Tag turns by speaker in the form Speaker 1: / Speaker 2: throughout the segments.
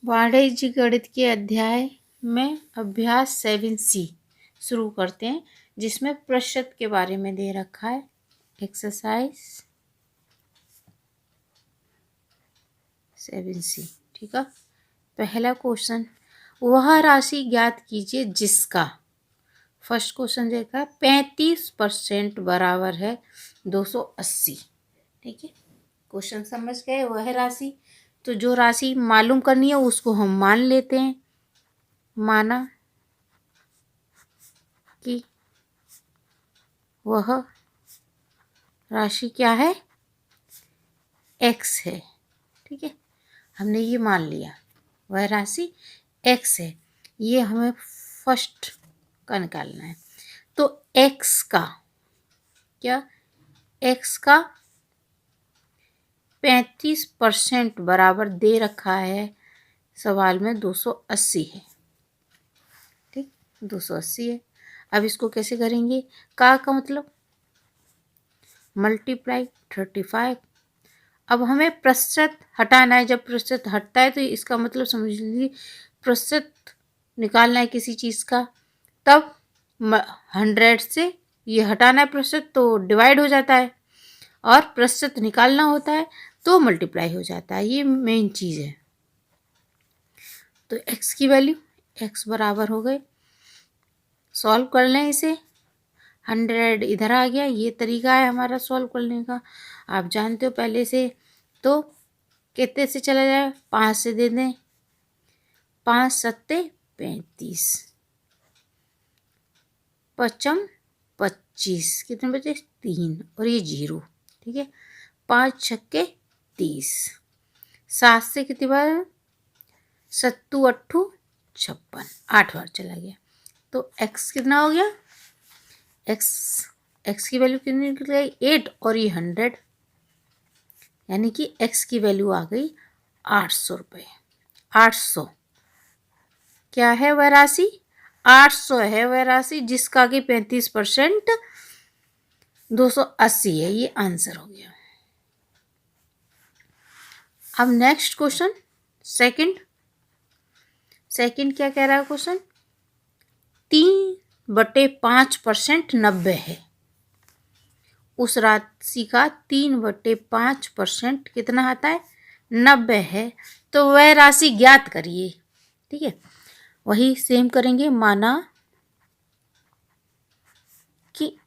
Speaker 1: वाणिज्य गणित के अध्याय में अभ्यास 7C शुरू करते हैं, जिसमें प्रतिशत के बारे में दे रखा है। एक्सरसाइज 7C, ठीक है। पहला क्वेश्चन, वह राशि ज्ञात कीजिए जिसका, फर्स्ट क्वेश्चन देखा 35% बराबर है 280। ठीक है, क्वेश्चन समझ गए। वह राशि, तो जो राशि मालूम करनी है उसको हम मान लेते हैं। माना कि वह राशि क्या है, x है। ठीक है, हमने ये मान लिया वह राशि x है। ये हमें फर्स्ट का निकालना है। तो x का क्या, x का 35% बराबर दे रखा है सवाल में 280 है। ठीक, 280 है। अब इसको कैसे करेंगे, का मतलब मल्टीप्लाई 35। अब हमें प्रतिशत हटाना है। जब प्रतिशत हटता है तो इसका मतलब समझ लीजिए प्रतिशत निकालना है किसी चीज़ का, तब 100 से ये हटाना है प्रतिशत तो डिवाइड हो जाता है, और प्रतिशत निकालना होता है तो मल्टीप्लाई हो जाता है। ये मेन चीज़ है। तो x की वैल्यू, x बराबर हो गए, सॉल्व कर लें इसे। 100 इधर आ गया। ये तरीका है हमारा सॉल्व करने का, आप जानते हो पहले से। तो कितने से चला जाए, 5 से दे दें, 5 सत्ते 35, 5 25, कितने बचे 3 और ये 0। ठीक है, 5 छक्के 30, 7 से कितनी बार, 7 8 56, 8 बार चला गया। तो x कितना हो गया, x की वैल्यू कितनी निकल गई 8, और ये 100, यानी कि x की वैल्यू आ गई 800 रुपये। 800 क्या है वह राशि, 800 है वह राशि जिसका कि 35% 280 है। ये आंसर हो गया। अब नेक्स्ट क्वेश्चन, सेकंड क्या कह रहा है क्वेश्चन, 3/5% 90 है। उस राशि का 3/5% कितना आता है, 90 है। तो वह राशि ज्ञात करिए। ठीक है, वही सेम करेंगे। माना कि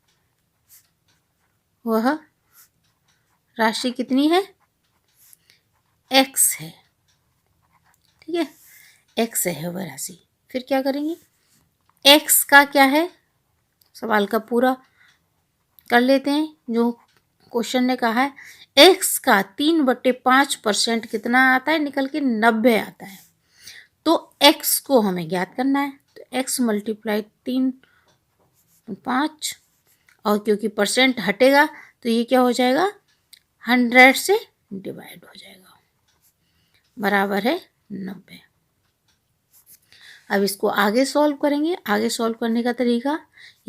Speaker 1: वह राशि कितनी है, x है। ठीक है, x है वह राशि। फिर क्या करेंगे, x का क्या है, सवाल का पूरा कर लेते हैं। जो क्वेश्चन ने कहा है x का 3/5% कितना आता है, निकल के 90 आता है। तो x को हमें ज्ञात करना है। तो x मल्टीप्लाई 3/5, और क्योंकि परसेंट हटेगा तो ये क्या हो जाएगा, 100 से डिवाइड हो जाएगा, बराबर है 90। अब इसको आगे सॉल्व करेंगे। आगे सॉल्व करने का तरीका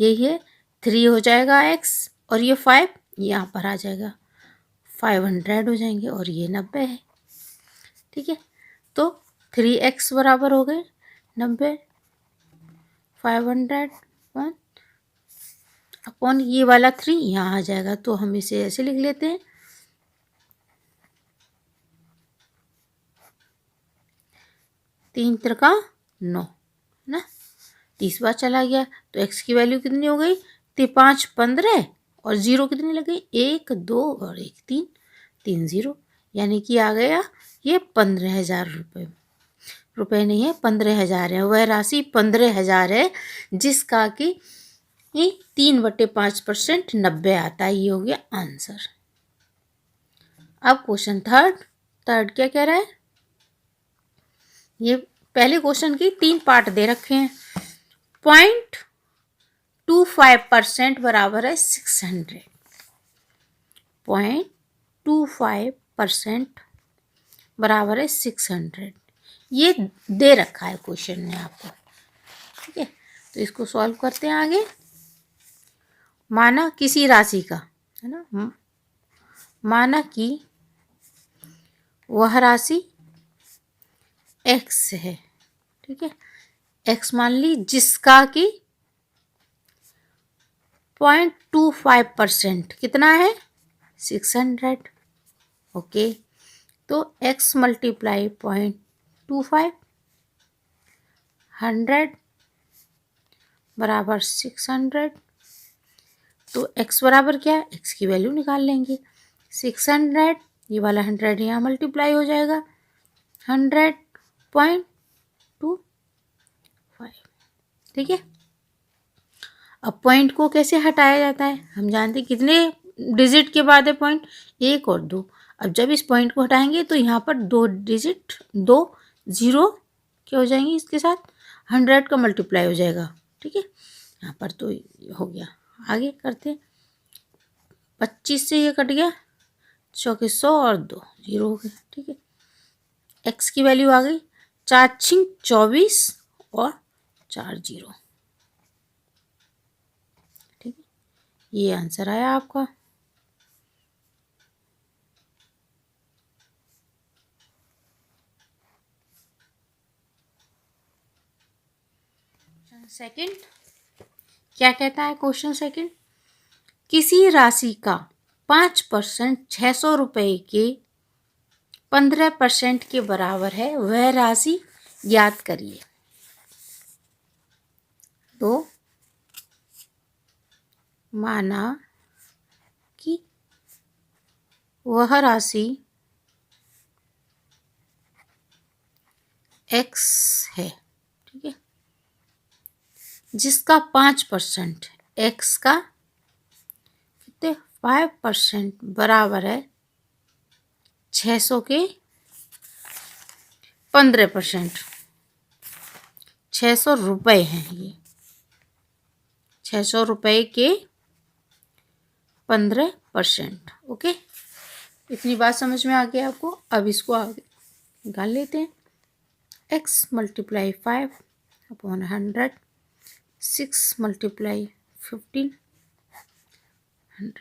Speaker 1: यही है। 3 हो जाएगा x, और ये 5 यहाँ पर आ जाएगा, 500 हो जाएंगे, और ये 90 है। ठीक है, तो 3x बराबर हो गए 90, 500 अपॉन ये वाला 3 यहाँ आ जाएगा। तो हम इसे ऐसे लिख लेते हैं, 3 त्रिका 9 ना, 30 बार चला गया। तो x की वैल्यू कितनी हो गई, 5 15, और 0 कितनी लग गई, 1 2 और 1 3, 3 0, यानी कि आ गया ये 15,000 रुपये नहीं है, 15,000 है। वह राशि 15,000 है जिसका कि 3/5% 90 आता है। ये हो गया आंसर। अब क्वेश्चन थर्ड क्या कह रहा है, ये पहले क्वेश्चन की 3 पार्ट दे रखे हैं। 0.25% बराबर है 600, 0.25% बराबर है 600, ये दे रखा है क्वेश्चन ने आपको। ठीक है, तो इसको सॉल्व करते हैं आगे। माना किसी राशि का है ना, माना कि वह राशि एक्स है, ठीक है। एक्स मान ली जिसका कि 0.25% कितना है 600। ओके, तो x मल्टीप्लाई 0.25 100 बराबर 600। तो x बराबर क्या है, x की वैल्यू निकाल लेंगे 600, ये वाला 100 यहाँ मल्टीप्लाई हो जाएगा 100.25, ठीक है। अब पॉइंट को कैसे हटाया जाता है, हम जानते हैं कितने डिजिट के बाद है पॉइंट, 1 और 2। अब जब इस पॉइंट को हटाएंगे तो यहाँ पर 2 डिजिट 2 0 क्या हो जाएंगे, इसके साथ 100 का मल्टीप्लाई हो जाएगा, ठीक है। यहाँ पर तो हो गया, आगे करते 25 से ये कट गया, 100 और 2 0 हो गया, ठीक है। एक्स की वैल्यू आ गई 4 छिंग 24 और 4 0, ठीक है। ये आंसर आया आपका। सेकंड क्या कहता है क्वेश्चन सेकंड, किसी राशि का 5% 600 रुपये के 15% के बराबर है, वह राशि याद करिए। तो माना कि वह राशि x है, ठीक है, जिसका 5% x का कितने 5% बराबर है 600 के 15%, 600 रुपये हैं ये, 600 रुपये के 15%। ओके, इतनी बात समझ में आ गई आपको। अब इसको आगे निकाल लेते हैं, x मल्टीप्लाई 5 अपॉन 100, 6 मल्टीप्लाई 15 100,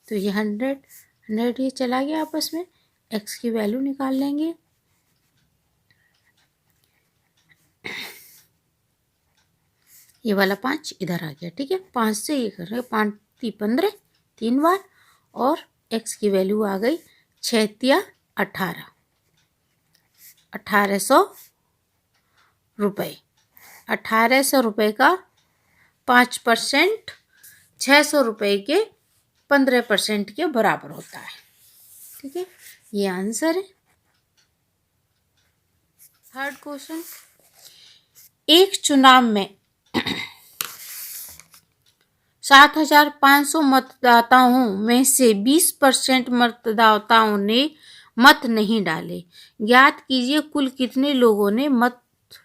Speaker 1: तो ये 100 ये चला गया आपस में, x की वैल्यू निकाल लेंगे। ये वाला 5 इधर आ गया, ठीक है। 5 से ये कर रहे 5 × 15 3 बार, और x की वैल्यू आ गई 6 × 18 1800 रुपये। 1800 रुपये का 5% 600 रुपये के 15% के बराबर होता है, ठीक है। ये आंसर है। थर्ड क्वेश्चन, एक चुनाव में 7,500 मतदाताओं में से 20% मतदाताओं ने मत नहीं डाले, ज्ञात कीजिए कुल कितने लोगों ने मत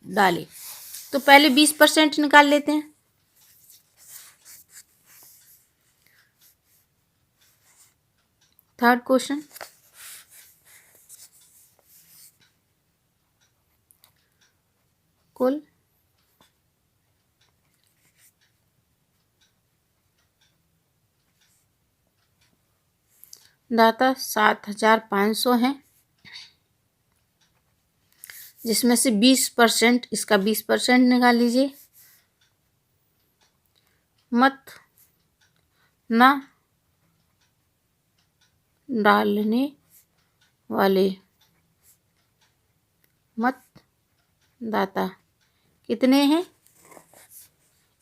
Speaker 1: डाले। तो पहले 20% निकाल लेते हैं। थर्ड क्वेश्चन, कुल दाता 7,500 हैं, जिसमें से 20%, इसका 20% निकाल लीजिए। मत ना डालने वाले मतदाता कितने हैं,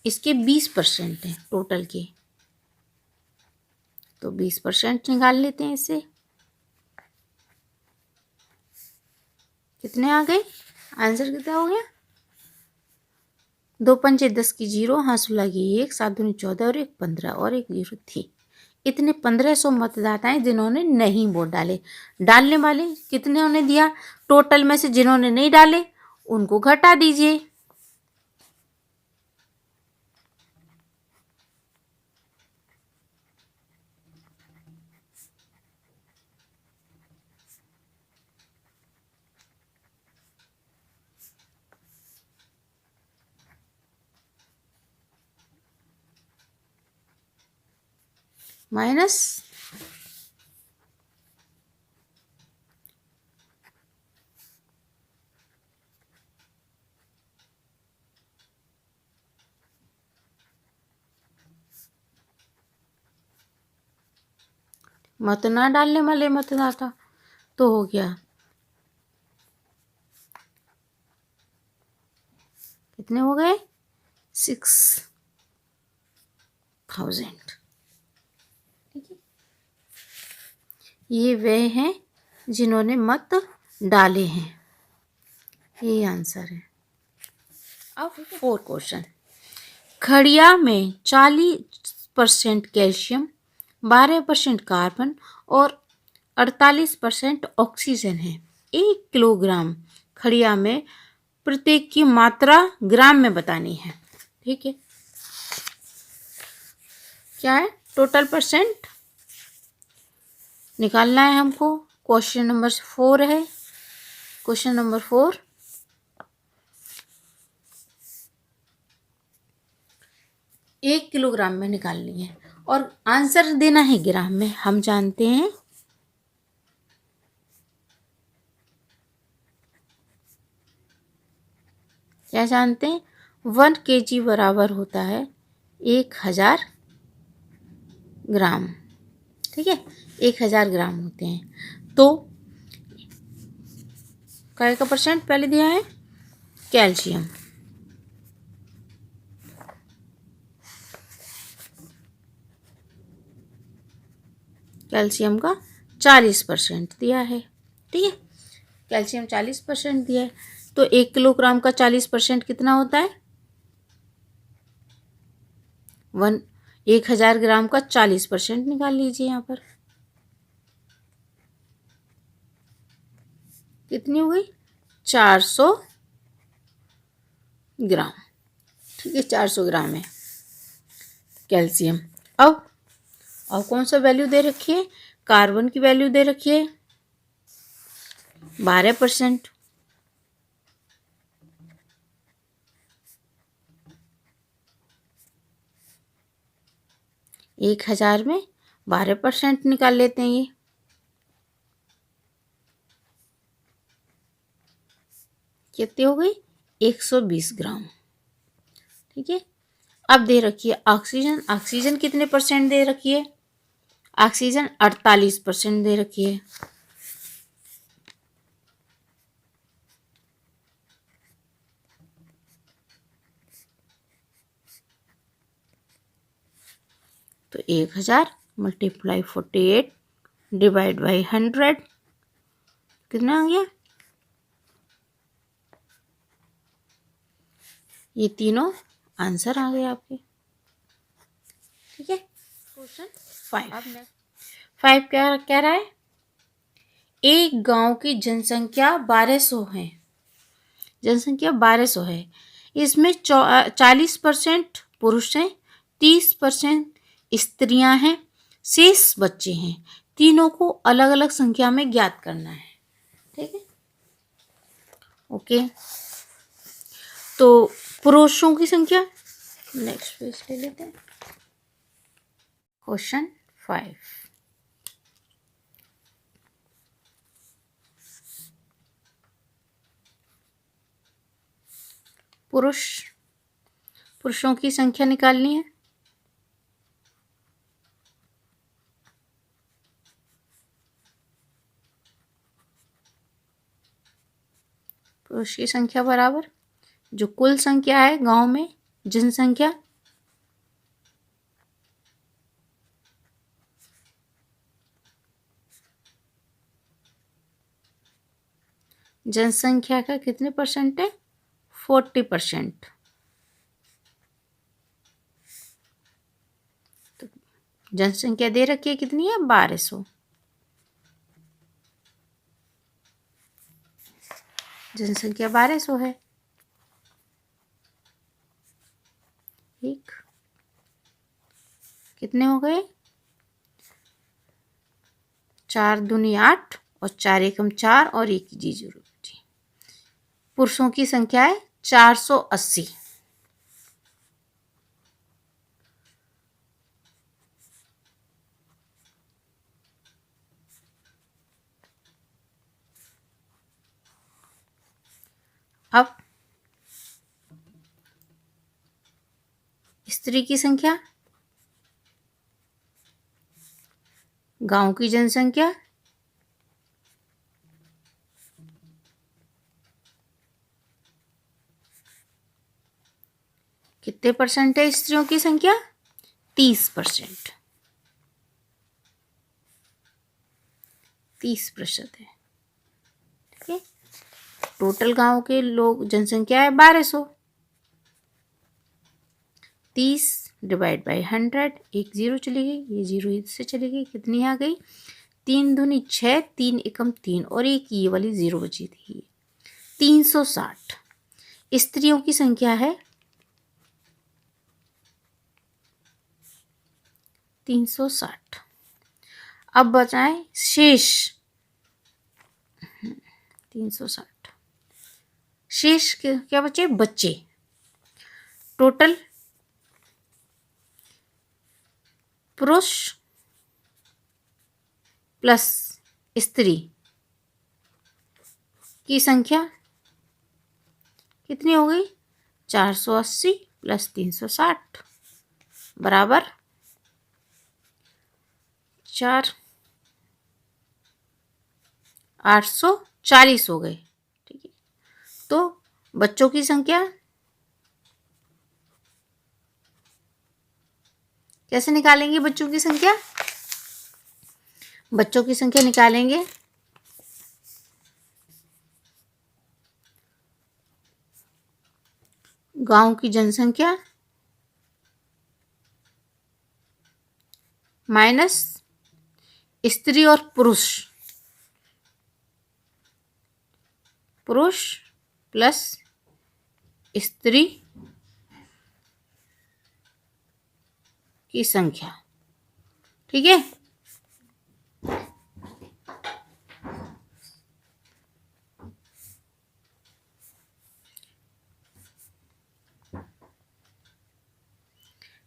Speaker 1: इसके 20% हैं टोटल के, तो 20% निकाल लेते हैं इससे। कितने आ गए, आंसर कितना हो गया, 2 पंचे 10 की 0, हाँ 16 की 1, 7 दूनी 14 और 1 15 और 1 0 थी। इतने 1500 मतदाताएं जिन्होंने नहीं वोट डाले। डालने वाले कितने उन्हें दिया, टोटल में से जिन्होंने नहीं डाले उनको घटा दीजिए। माइनस मत ना डालने वाले मतदाता, तो हो गया कितने हो गए 6,000। ठीक है, ये वे हैं जिन्होंने मत डाले हैं, ये आंसर है। अब 4 क्वेश्चन। खड़िया में 40% कैल्शियम, 12% कार्बन और 48% ऑक्सीजन है। 1 किलोग्राम खड़िया में प्रत्येक की मात्रा ग्राम में बतानी है। ठीक है, क्या है टोटल परसेंट निकालना है हमको। क्वेश्चन नंबर 4 है। क्वेश्चन नंबर 4, 1 किलोग्राम में निकालनी है और आंसर देना है ग्राम में। हम जानते हैं क्या जानते हैं, 1 kg बराबर होता है 1000 ग्राम। ठीक है, 1000 ग्राम होते हैं। तो काय का परसेंट पहले दिया है कैल्शियम, कैल्शियम का 40% दिया है। ठीक है, कैल्शियम 40% दिया है, तो 1 किलोग्राम का 40% कितना होता है 1000 ग्राम का 40% निकाल लीजिए। यहाँ पर कितनी हो गई 400 ग्राम। ठीक है, 400 ग्राम है कैल्शियम। अब कौन सा वैल्यू दे रखी है, कार्बन की वैल्यू दे रखी है 12%। एक 1000 में 12% निकाल लेते हैं। ये कितनी हो गई 120 ग्राम। ठीक है, अब दे रखी है ऑक्सीजन। ऑक्सीजन कितने परसेंट दे रखी है, ऑक्सीजन 48% दे रखी है। तो 1000 मल्टीप्लाई 48 डिवाइड बाई 100 कितना आ गया, ये तीनों आंसर आ गए आपके। ठीक है, क्वेश्चन 5 क्या कह रहा है, एक गांव की जनसंख्या 1200 है। जनसंख्या 1200 है, इसमें 40% पुरुष हैं, 30% स्त्रियां हैं, शेष बच्चे हैं। तीनों को अलग अलग संख्या में ज्ञात करना है। ठीक है, ओके। तो पुरुषों की संख्या नेक्स्ट पेज ले लेते हैं। क्वेश्चन 5, पुरुषों की संख्या निकालनी है। पुरुष की संख्या बराबर जो कुल संख्या है गांव में जनसंख्या, जनसंख्या का कितने परसेंट है 40%। तो जनसंख्या दे रखी है कितनी है 1200। जनसंख्या 1200 है। ठीक, कितने हो गए 4 दूनी 8 और 4 एकम 4 और 1 जीरो। पुरुषों की संख्या है 480। अब स्त्री की संख्या गांव की जनसंख्या कितने परसेंट है? स्त्रियों की संख्या 30%। 30% है। ठीक है। टोटल गांव के लोग जनसंख्या है 1200। 30 डिवाइड बाई 100, एक जीरो चली गई, ये जीरो इससे चली गई, कितनी आ गई? 3 दूनी 6, 3 एकम 3 और एक ये वाली जीरो बची थी। 360 स्त्रियों की संख्या है 360। अब बचाएं शेष 360। शेष क्या बचे? बच्चे। टोटल पुरुष प्लस स्त्री की संख्या कितनी हो गई? 480 प्लस 360 बराबर 840 हो गए। ठीक है। तो बच्चों की संख्या कैसे निकालेंगे? बच्चों की संख्या निकालेंगे गांव की जनसंख्या माइनस स्त्री और पुरुष प्लस स्त्री की संख्या। ठीक है।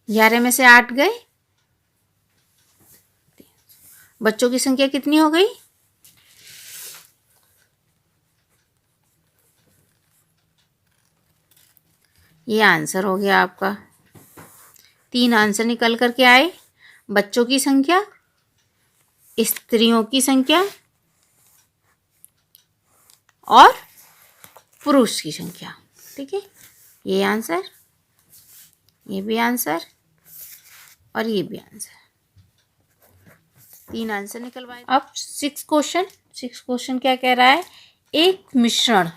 Speaker 1: ग्यारह में से 8 गए, बच्चों की संख्या कितनी हो गई? ये आंसर हो गया आपका। 3 आंसर निकल करके आए। बच्चों की संख्या, स्त्रियों की संख्या और पुरुष की संख्या। ठीक है। ये आंसर, ये भी आंसर और ये भी आंसर। 3 आंसर निकलवाए। अब 6 क्वेश्चन क्या कह रहा है? एक मिश्रण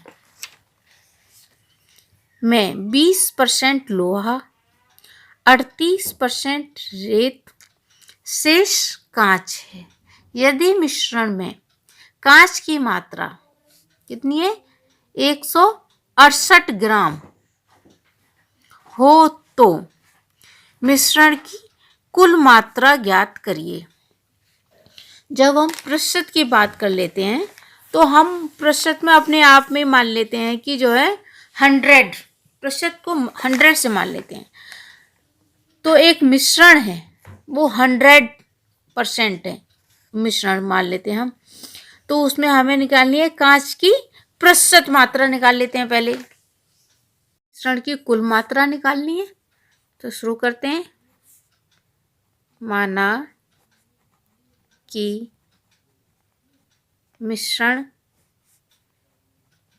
Speaker 1: में 20% लोहा, 38% रेत, शेष कांच है। यदि मिश्रण में कांच की मात्रा कितनी है? 168 ग्राम हो तो मिश्रण की कुल मात्रा ज्ञात करिए। जब हम प्रतिशत की बात कर लेते हैं तो हम प्रतिशत में अपने आप में मान लेते हैं कि जो है 100, प्रतिशत को 100 से मान लेते हैं। तो एक मिश्रण है वो 100% है, मिश्रण मान लेते हैं हम। तो उसमें हमें निकालनी है कांच की प्रतिशत मात्रा, निकाल लेते हैं पहले। मिश्रण की कुल मात्रा निकालनी है तो शुरू करते हैं। माना कि मिश्रण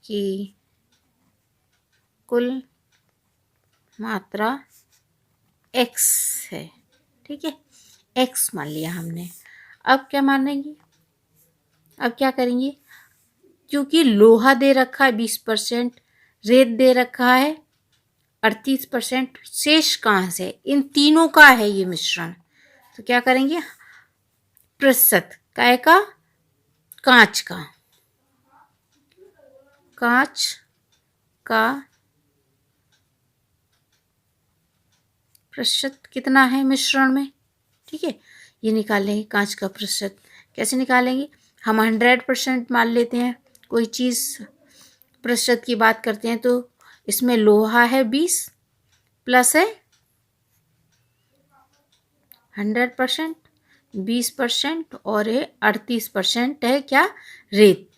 Speaker 1: की कुल मात्रा x है। ठीक है, x मान लिया हमने। अब क्या मानेंगे? अब क्या करेंगे? क्योंकि लोहा दे रखा है 20%, रेत दे रखा है 38%, शेष कहाँ से? इन तीनों का है ये मिश्रण। तो क्या करेंगे? प्रतिशत काय का? कांच का। कांच का प्रतिशत कितना है मिश्रण में? ठीक है, ये निकालेंगे कांच का प्रतिशत। कैसे निकालेंगे? हम 100% मान लेते हैं। कोई चीज़ प्रतिशत की बात करते हैं तो इसमें लोहा है 20 प्लस है 100%, 20% और ये 38% है क्या? रेत।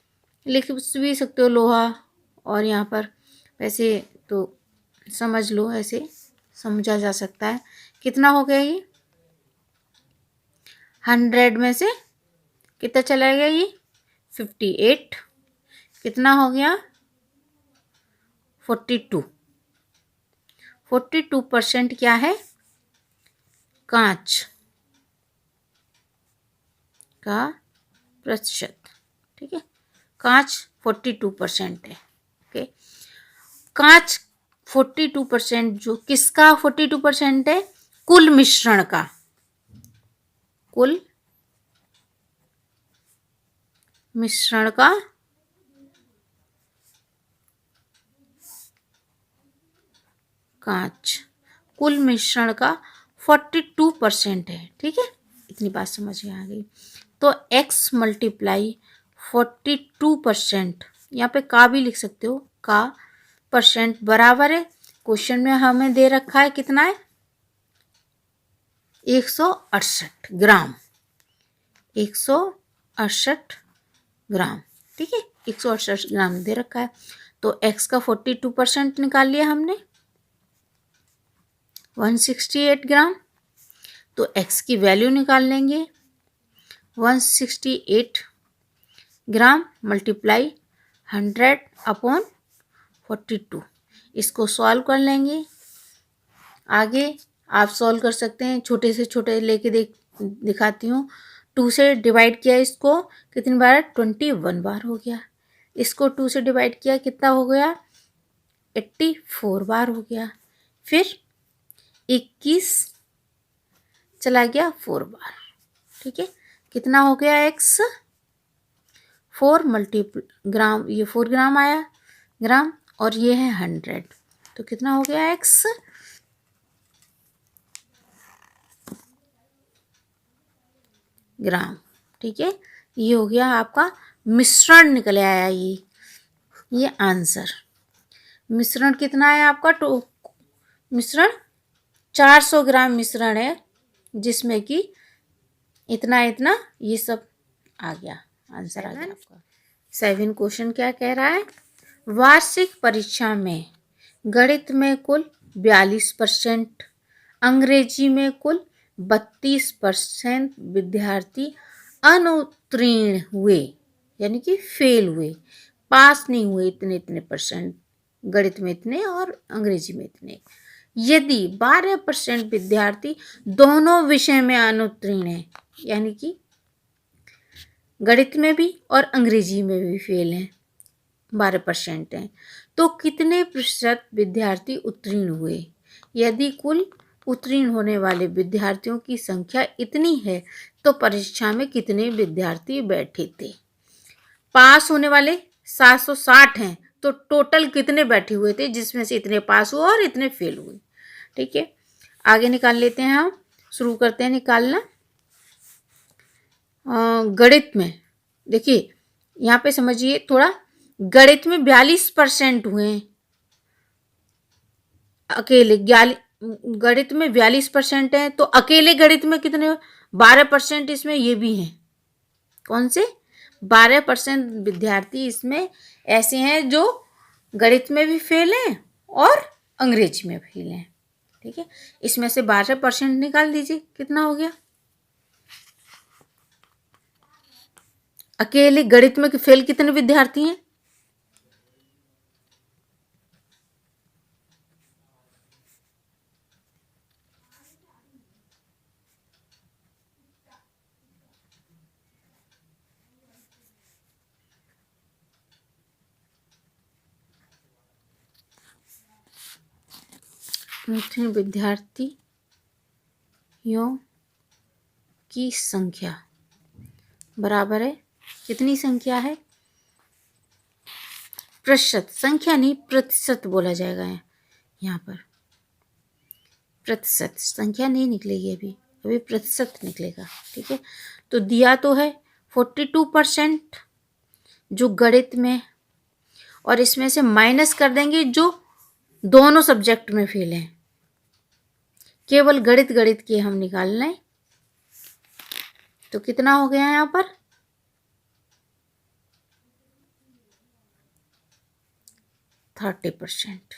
Speaker 1: लिख भी सकते हो लोहा, और यहाँ पर वैसे तो समझ लो, ऐसे समझा जा सकता है। कितना हो गया ये? 100 में से कितना चला गया ये 58, कितना हो गया 42। 42% क्या है, कांच का प्रतिशत। ठीक है, कांच 42% है। ओके, कांच 42% जो किसका 42% है, कुल मिश्रण का, कुल मिश्रण का कांच कुल मिश्रण का 42% है। ठीक है, इतनी बात समझ में आ गई। तो x मल्टीप्लाई 42%, यहाँ पे का भी लिख सकते हो, का परसेंट बराबर है, क्वेश्चन में हमें दे रखा है कितना है 168 ग्राम, 168 ग्राम। ठीक है, 168 ग्राम दे रखा है। तो x का 42% निकाल लिया हमने 168 ग्राम। तो x की वैल्यू निकाल लेंगे 168 ग्राम मल्टीप्लाई 100/42। इसको सॉल्व कर लेंगे। आगे आप सॉल्व कर सकते हैं, छोटे से छोटे लेके दिखाती हूँ। 2 से डिवाइड किया इसको कितनी बार, 21 बार हो गया। इसको 2 से डिवाइड किया कितना हो गया, 84 बार हो गया। फिर 21 चला गया 4 बार। ठीक है, कितना हो गया x 4 ग्राम, ये 4 ग्राम आया ग्राम, और ये है 100, तो कितना हो गया x ग्राम। ठीक है, ये हो गया आपका मिश्रण निकल आया। ये आंसर मिश्रण कितना है आपका, मिश्रण 400 ग्राम मिश्रण है, जिसमें कि इतना इतना ये सब आ गया, आंसर आ गया आपका। 7 क्वेश्चन क्या कह रहा है, वार्षिक परीक्षा में गणित में कुल 42%, अंग्रेजी में कुल 32% विद्यार्थी अनुत्तीर्ण हुए, यानी कि फेल हुए, पास नहीं हुए, इतने इतने परसेंट गणित में इतने और अंग्रेजी में इतने। यदि 12% विद्यार्थी दोनों विषय में अनुत्तीर्ण है, यानी कि गणित में भी और अंग्रेजी में भी फेल हैं, 12% हैं, तो कितने प्रतिशत विद्यार्थी उत्तीर्ण हुए। यदि कुल उत्तीर्ण होने वाले विद्यार्थियों की संख्या इतनी है तो परीक्षा में कितने विद्यार्थी बैठे थे। पास होने वाले 760 हैं, तो टोटल कितने बैठे हुए थे, जिसमें से इतने पास हुए और इतने फेल हुए। ठीक है, आगे निकाल लेते हैं, हम शुरू करते हैं निकालना। गणित में देखिए, यहाँ पे समझिए थोड़ा, गणित में 42% हुए हैं अकेले, गणित में 42% है, तो अकेले गणित में कितने, 12% इसमें ये भी हैं। कौन से, 12% विद्यार्थी इसमें ऐसे हैं जो गणित में भी फेल हैं और अंग्रेजी में फेल हैं। ठीक है, इसमें से 12% निकाल दीजिए, कितना हो गया। अकेले गणित में फेल कितने विद्यार्थी हैं, विद्यार्थियों की संख्या बराबर है, कितनी संख्या है, प्रतिशत, संख्या नहीं प्रतिशत बोला जाएगा यहाँ पर, प्रतिशत, संख्या नहीं निकलेगी अभी, अभी प्रतिशत निकलेगा। ठीक है, तो दिया तो है 42% जो गणित में, और इसमें से माइनस कर देंगे जो दोनों सब्जेक्ट में फेल हैं, केवल गणित गणित के हम निकाल लें, तो कितना हो गया यहाँ पर 30%।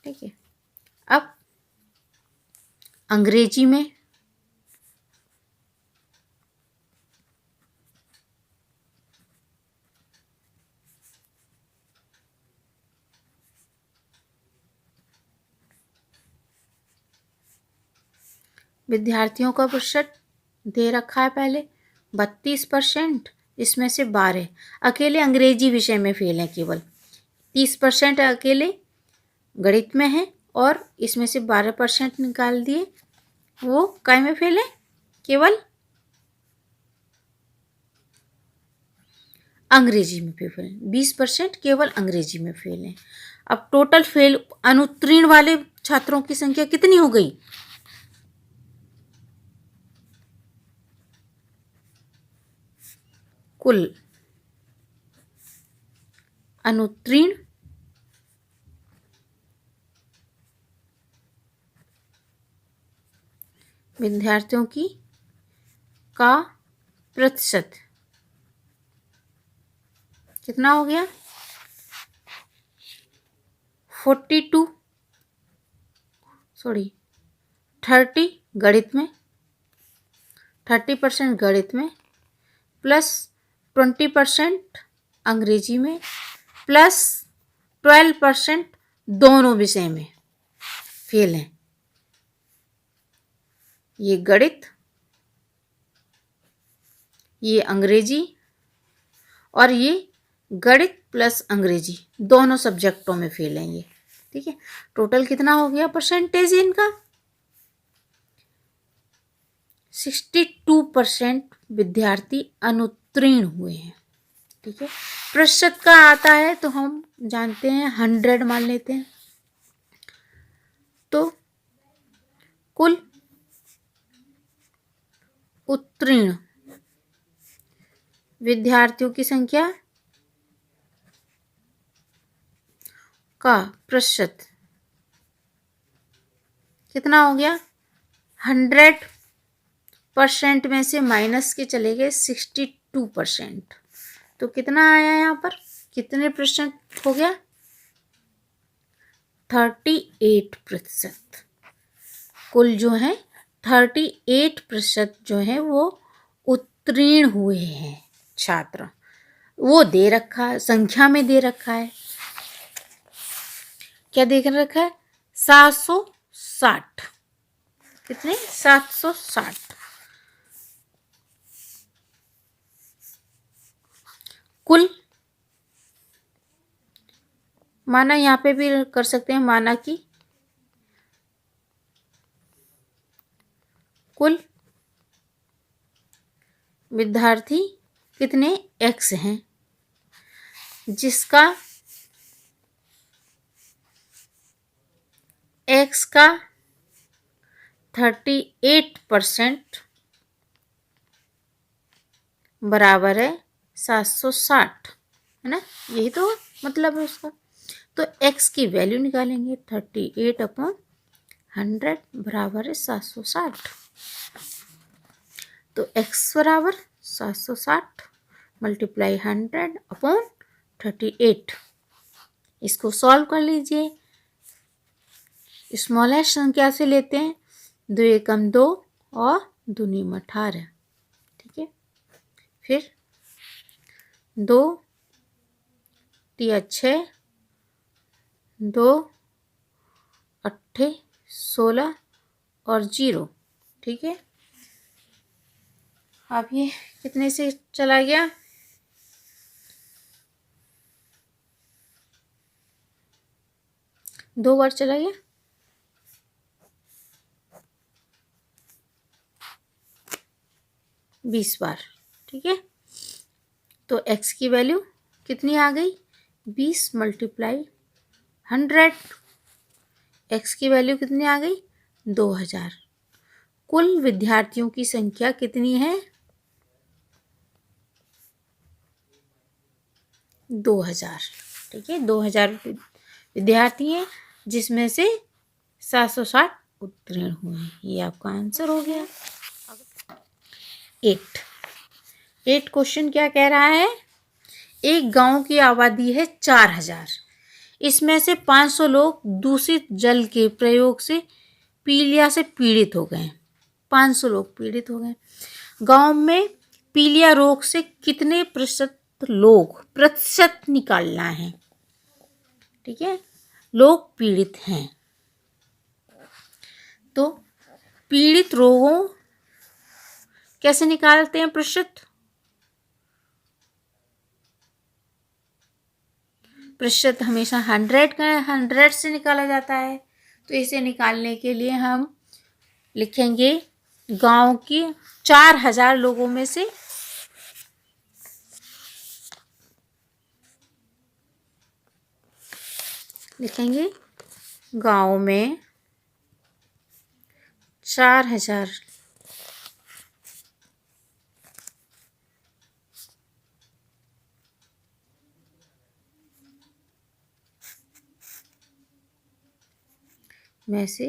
Speaker 1: ठीक है, अब अंग्रेजी में विद्यार्थियों का प्रतिशत दे रखा है पहले 32%, इसमें से 12 अकेले अंग्रेजी विषय में फेल हैं, केवल 30% अकेले गणित में है और इसमें से 12% निकाल दिए वो काय में फेल है, केवल अंग्रेजी में फेल हैं। 20% केवल अंग्रेजी में फेल हैं। अब टोटल फेल अनुत्तीर्ण वाले छात्रों की संख्या कितनी हो गई? कुल अनुत्तीर्ण विद्यार्थियों की का प्रतिशत कितना हो गया? 30 गणित में, 30% गणित में प्लस 20% अंग्रेजी में प्लस 12% दोनों विषय में फेल हैं। ये गणित, ये अंग्रेजी और ये गणित प्लस अंग्रेजी दोनों सब्जेक्टों में फेल हैं ये। ठीक है, टोटल कितना हो गया परसेंटेज इनका? 62% विद्यार्थी अनुत्तीर्ण हुए हैं। ठीक है, प्रतिशत का आता है तो हम जानते हैं 100 मान लेते हैं, तो कुल उत्तीर्ण विद्यार्थियों की संख्या का प्रतिशत कितना हो गया? 100% में से माइनस के चले गए 62%, तो कितना आया यहाँ पर? कितने प्रतिशत हो गया? 38%। कुल जो है 38% जो है वो उत्तीर्ण हुए हैं छात्र, वो दे रखा है, संख्या में दे रखा है। क्या देख रखा है? 760। कितने? 760। कुल माना, यहाँ पे भी कर सकते हैं माना कि कुल विद्यार्थी कितने x हैं, जिसका x का 38% बराबर है 760, है ना? यही तो मतलब है उसका। तो x की वैल्यू निकालेंगे, 38/100 बराबर है 760। तो x बराबर 760 मल्टीप्लाई 100/38। इसको सॉल्व कर लीजिए। स्मॉलेस्ट संख्या से लेते हैं, 2 एकम 2 और 2 नीम 18। ठीक है, फिर 2 तिया 6, 2 अट्ठे 16 और 0। ठीक है, अब ये कितने से चला गया? 2 बार चला गया, 20 बार। ठीक है, तो x की वैल्यू कितनी आ गई? 20 मल्टीप्लाई 100। x की वैल्यू कितनी आ गई? 2000। कुल विद्यार्थियों की संख्या कितनी है? 2000। ठीक है, 2000 विद्यार्थी हैं, जिसमें से 760 उत्तीर्ण हुए हैं। ये आपका आंसर हो गया। 8 क्वेश्चन क्या कह रहा है? एक गांव की आबादी है 4000, इसमें से 500 लोग दूषित जल के प्रयोग से पीलिया से पीड़ित हो गए। 500 लोग पीड़ित हो गए। गांव में पीलिया रोग से कितने प्रतिशत निकालना है? ठीक है, लोग पीड़ित हैं। तो पीड़ित रोगों कैसे निकालते हैं प्रतिशत? प्रतिशत हमेशा 100 से निकाला जाता है। तो इसे निकालने के लिए हम लिखेंगे गांव के 4000 लोगों में से लिखेंगे गांव में 4000 में से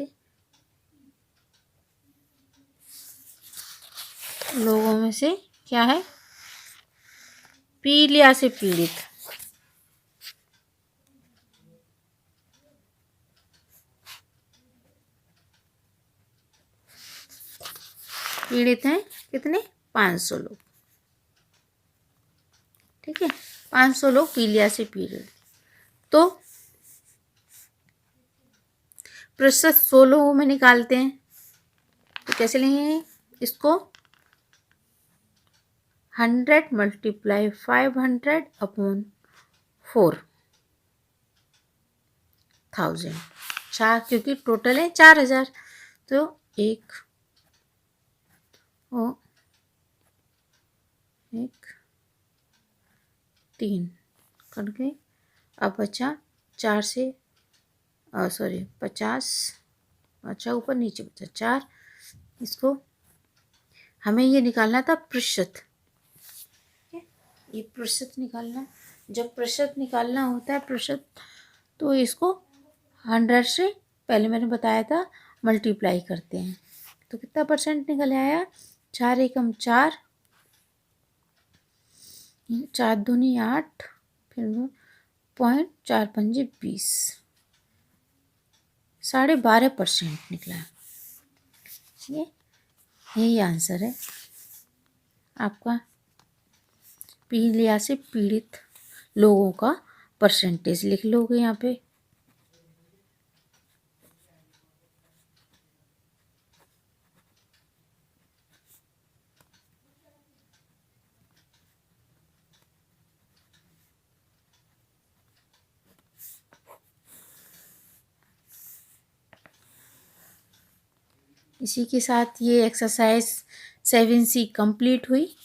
Speaker 1: लोगों में से क्या है? पीलिया से पीड़ित हैं कितने? 500 लोग। ठीक है, 500 लोग पीलिया से पीड़ित। तो प्रतिशत 100 लोगों में निकालते हैं। तो कैसे लिखेंगे इसको? 100 × 500/4,000। क्योंकि टोटल है 4000। तो 1 3 करके अब बचा 4 से 50। अच्छा, ऊपर नीचे बचा 4। इसको हमें ये निकालना था प्रतिशत। ये प्रतिशत निकालना, जब प्रतिशत निकालना होता है प्रतिशत, तो इसको 100 से पहले मैंने बताया था मल्टीप्लाई करते हैं। तो कितना परसेंट निकल आया? 4 एकम 4, 4 दूनी 8, फिर 0.4×5 20, 12.5% निकला। यही आंसर है आपका। पीलिया से पीड़ित लोगों का परसेंटेज लिख लोगे यहाँ पे। इसी के साथ ये एक्सरसाइज 7C कंप्लीट हुई।